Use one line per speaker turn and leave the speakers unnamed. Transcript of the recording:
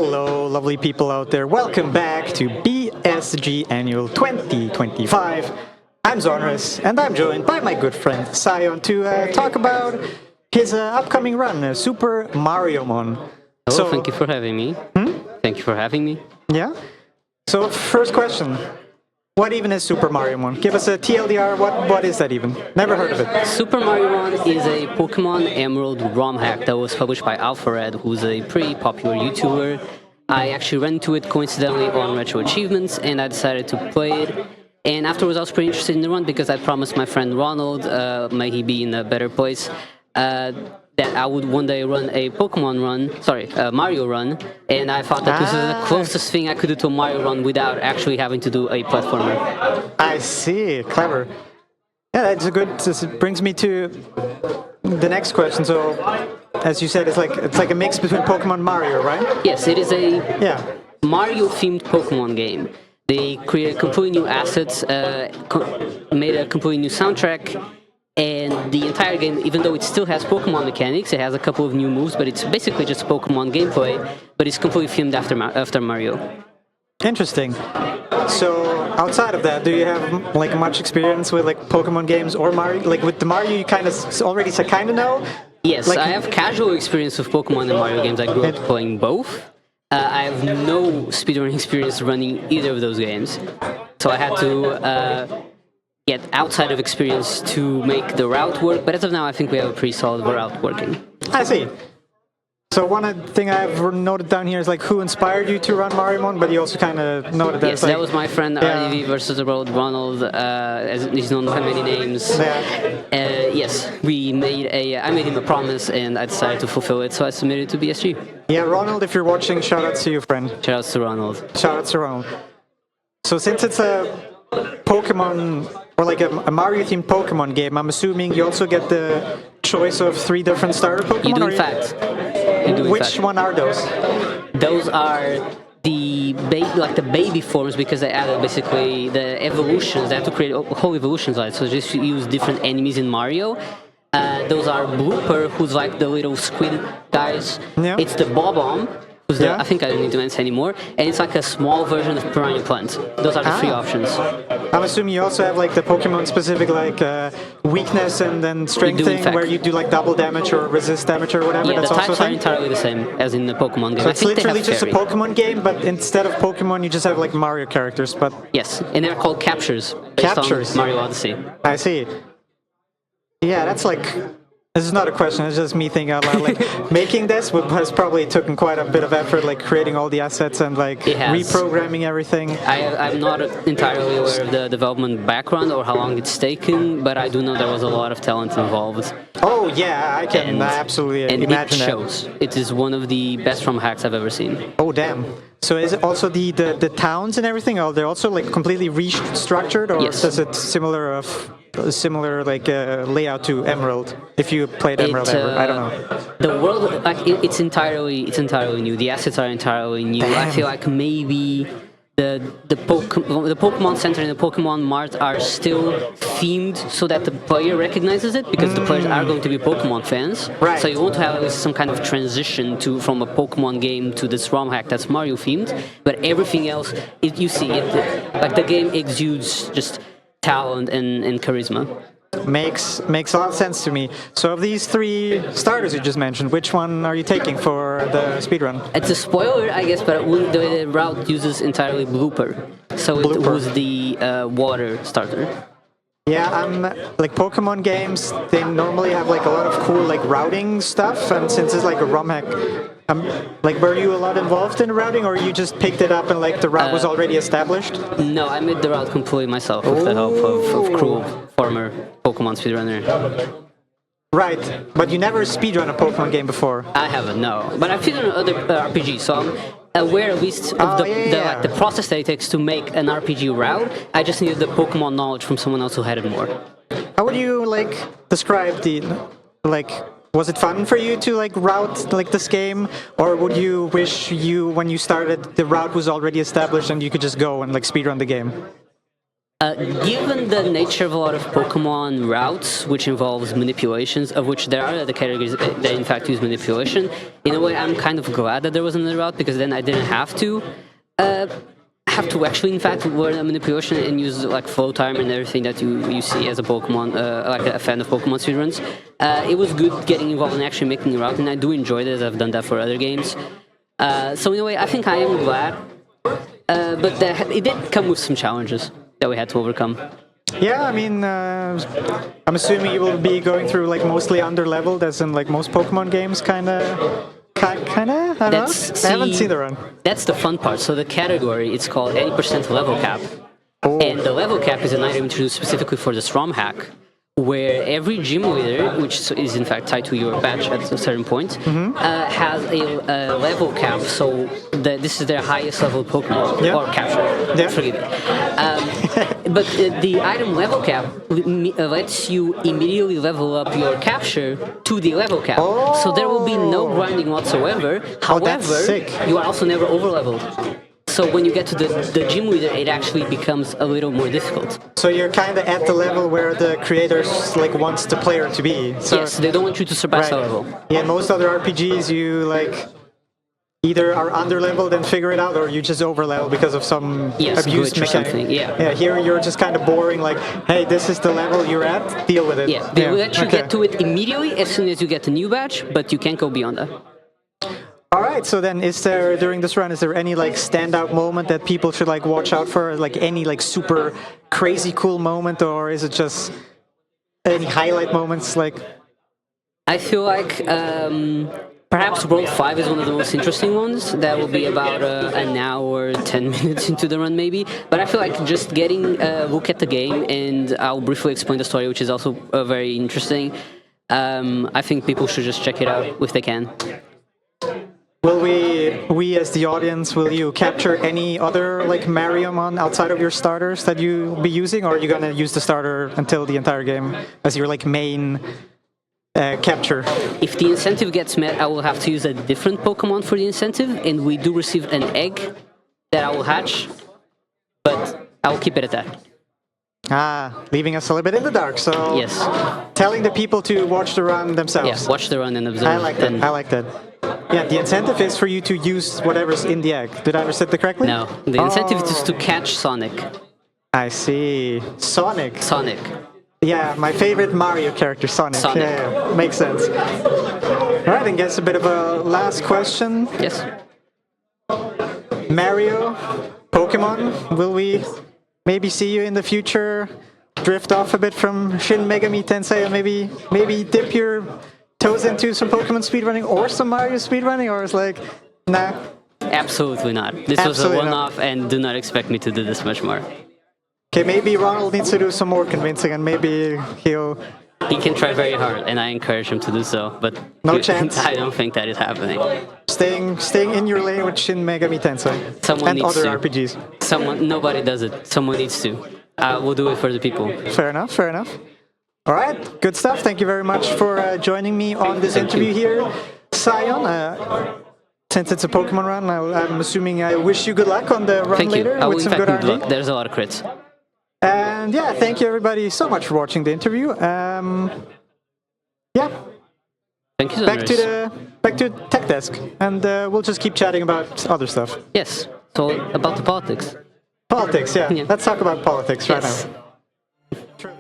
Hello, lovely people out there. Welcome back to BSG Annual 2025. I'm Sioneus, and I'm joined by my good friend Sion to talk about his upcoming run, Super Mariomon.
Hello, thank you for having me. Thank you for having me.
Yeah? So, first question. What even is Super Mariomon? Give us a TLDR, what is that even? Never heard of it.
Super Mariomon is a Pokemon Emerald ROM hack that was published by AlphaRed, who's a pretty popular YouTuber. I actually ran into it coincidentally on Retro Achievements, and I decided to play it. And afterwards I was pretty interested in the run because I promised my friend Ronald, may he be in a better place, that I would one day run a Mario run, and I thought that this is the closest thing I could do to a Mario run without actually having to do a platformer.
I see, clever. Yeah, that's a good. This brings me to the next question. So, as you said, it's like a mix between Pokemon and Mario, right?
Yes, it is a Mario-themed Pokemon game. They created completely new assets, made a completely new soundtrack. And the entire game, even though it still has Pokemon mechanics, it has a couple of new moves, but it's basically just Pokemon gameplay, but it's completely themed after Mario.
Interesting. So, outside of that, do you have like much experience with like Pokemon games or Mario? Like with the Mario, you kind of already kind of know?
Yes,
like,
I have casual experience with Pokemon and Mario games. I grew up playing both. I have no speedrunning experience running either of those games. So I had to get outside of experience to make the route work, but as of now I think we have a pretty solid route working.
I see. So one thing I've noted down here is like who inspired you to run Mariomon, but you also kind of noted that.
Yes, that was my friend RDV versus the world Ronald, as he's known by many names. Yes, I made him a promise and I decided to fulfill it, so I submitted it to BSG.
Yeah, Ronald, if you're watching, shout out to you, friend.
Shout out to Ronald.
Shout out to Ronald. So since it's a Pokemon, or like a Mario-themed Pokemon game, I'm assuming you also get the choice of 3 different starter Pokemon?
You do, in fact.
Which one are those?
Those are the baby forms, because they added basically the evolutions. They have to create whole evolutions, right? So just use different enemies in Mario. Those are Blooper, who's like the little squid guys. Yeah. It's the Bob-omb, who's I think I don't need to mention anymore, and it's like a small version of Piranha Plant. Those are the 3 options. I'm
assuming you also have like the Pokemon specific like weakness and then strength thing, where you do like double damage or resist damage or whatever.
Yeah,
that's
the
also
types are entirely the same as in the Pokemon game.
So it's literally just a Pokemon game, but instead of Pokemon you just have like Mario characters. But
yes, and they're called captures. Based on Mario Odyssey.
I see. Yeah, that's like. This is not a question, it's just me thinking out loud. Like, making this has probably taken quite a bit of effort, like creating all the assets and like reprogramming everything.
I'm not entirely aware of the development background or how long it's taken, but I do know there was a lot of talent involved.
Oh yeah, I can absolutely imagine that.
And it shows. It is one of the best ROM hacks I've ever seen.
Oh damn. So is it also the towns and everything, are they also like completely restructured, or is it similar like layout to Emerald, if you played Emerald ever? I don't know.
The world, like it's entirely new. The assets are entirely new. Damn. I feel like maybe the Pokemon Center and the Pokemon Mart are still themed so that the player recognizes it, because the players are going to be Pokemon fans. Right. So you want to have some kind of transition from a Pokemon game to this ROM hack that's Mario themed, but everything else, like the game exudes just talent and charisma.
Makes a lot of sense to me. So of these 3 starters you just mentioned, which one are you taking for the speedrun?
It's a spoiler, I guess, but the route uses entirely Blooper. So it was the water starter.
Yeah, like Pokemon games, they normally have like a lot of cool like routing stuff, and since it's like a ROM hack, like were you a lot involved in routing, or you just picked it up and like the route was already established?
No, I made the route completely myself with the help of Cruel, former Pokemon speedrunner.
Right, but you never speedrun a Pokemon game before.
I haven't, no. But I've speedrun other RPGs, so I'm aware at least of the process that it takes to make an RPG route. I just needed the Pokemon knowledge from someone else who had it more.
How would you like describe was it fun for you to like route like this game, or would you wish when you started the route was already established and you could just go and like speedrun the game?
Given the nature of a lot of Pokemon routes, which involves manipulations, of which there are other categories that in fact use manipulation, in a way I'm kind of glad that there was another route, because then I didn't have to actually in fact learn a manipulation and use like flow time and everything that you see as a Pokemon, like a fan of Pokemon speedruns. It was good getting involved in actually making a route, and I do enjoy this. I've done that for other games. So in a way, I think I am glad, but it did come with some challenges that we had to overcome.
Yeah, I mean, I'm assuming you will be going through like mostly under-leveled, as in like most Pokemon games, kind of. I don't know. I haven't seen the run.
That's the fun part. So the category, it's called 80% level cap.
Oh.
And the level cap is an item introduced specifically for this ROM hack, where every gym leader, which is in fact tied to your badge at a certain point, has a level cap. So this is their highest level Pokemon, or capture.
Yeah.
Forgive me. But the item level cap lets you immediately level up your capture to the level cap.
Oh.
So there will be no grinding whatsoever. However,
that's sick.
you are also never over leveled. So when you get to the gym leader, it actually becomes a little more difficult.
So you're kind of at the level where the creators like wants the player to be. So,
yes, they don't want you to surpass that level.
Yeah, most other RPGs you like either are under leveled and figure it out, or you just over level because of some abuse mechanic. Yeah, here you're just kind of boring. Like, hey, this is the level you're at. Deal with it.
Yeah, they will let you get to it immediately as soon as you get a new badge, but you can't go beyond that.
All right, so then during this run, is there any like standout moment that people should like watch out for? Like any like super crazy cool moment, or is it just any highlight moments like?
I feel like perhaps World 5 is one of the most interesting ones. That will be about an hour, 10 minutes into the run maybe. But I feel like just getting a look at the game, and I'll briefly explain the story, which is also very interesting. I think people should just check it out if they can.
Will we as the audience, will you capture any other like Mariomon outside of your starters that you'll be using, or are you gonna use the starter until the entire game as your like main capture?
If the incentive gets met, I will have to use a different Pokemon for the incentive, and we do receive an egg that I will hatch, but I will keep it at that.
Leaving us a little bit in the dark, so
yes.
Telling the people to watch the run themselves.
Yeah, watch the run and observe.
I like that. I like that. Yeah, the incentive is for you to use whatever's in the egg. Did I understand that correctly?
No, the incentive is to catch Sonic.
I see. Sonic.
Sonic.
Yeah, my favorite Mario character, Sonic. Yeah, makes sense. All right, and guess a bit of a last question.
Yes.
Mario, Pokemon, will we maybe see you in the future drift off a bit from Shin Megami Tensei and maybe dip your toes into some Pokemon speedrunning or some Mario speedrunning, or is like, nah?
Absolutely not. This was a one-off, and do not expect me to do this much more.
Okay, maybe Ronald needs to do some more convincing, and maybe
He can try very hard, and I encourage him to do so, but
no chance.
I don't think that is happening.
Staying in your lane with Shin Megami Tensei and other RPGs.
Nobody does it. Someone needs to. We'll do it for the people.
Fair enough. Fair enough. All right, good stuff. Thank you very much for joining me on this interview here, Sion. Since it's a Pokemon run, I'm assuming I wish you good luck on the run later with some good R&D.
Luck. There's a lot of crits.
And yeah, thank you everybody so much for watching the interview. Yeah.
Thank you so much.
Back to Tech Desk, and we'll just keep chatting about other stuff.
Yes. So about the politics.
Politics, yeah. Let's talk about politics right
yes.
now. True.